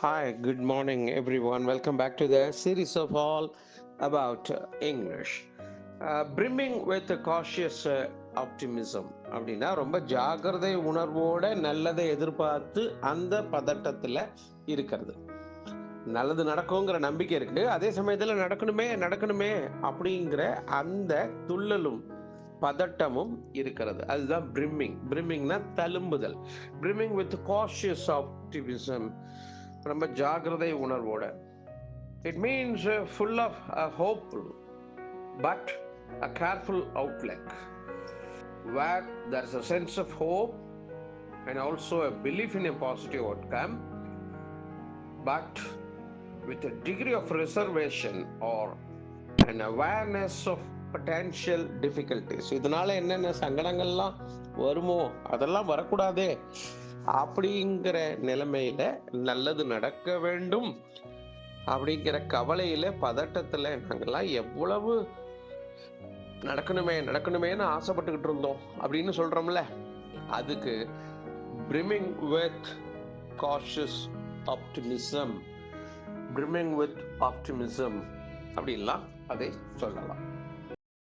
Hi, good morning, everyone. Welcome back to the series of all about English. Brimming with a cautious optimism அப்படின்னா ரொம்ப ஜாகிரதை உணர்வோட நல்லதை எதிர்பார்த்து அந்த பதட்டத்தில் இருக்கிறது. நல்லது நடக்குங்கிற நம்பிக்கை இருக்கு. அதே சமயத்தில் நடக்கணுமே நடக்கணுமே அப்படிங்கிற அந்த துள்ளலும் பதட்டமும் இருக்கிறது. அதுதான் பிரிம்மிங். பிரிம்மிங்னா தழும்புதல். பிரிம்மிங் வித் காஷியஸ் ஆப்டிமிசம், ரொம்ப ஜாகிரதை உணர்வோட. It means full of hope but a careful outlook where there's a sense of hope and also a belief in a positive outcome, but with a degree of reservation or an awareness of potential difficulties. இதனால என்னென்ன சங்கடங்கள்லாம் வருமோ அதெல்லாம் வரக்கூடாதே அப்படிங்கிற நிலைமையில நல்லது நடக்க வேண்டும் அப்படிங்கிற கவலையில பதட்டத்துல நாங்கெல்லாம் எவ்வளவு நடக்கணுமே நடக்கணுமேன்னு ஆசைப்பட்டுக்கிட்டு இருந்தோம் அப்படின்னு சொல்றோம்ல, அதுக்கு brimming with cautious optimism, brimming with optimism அப்படின்லாம் அதை சொல்லலாம்.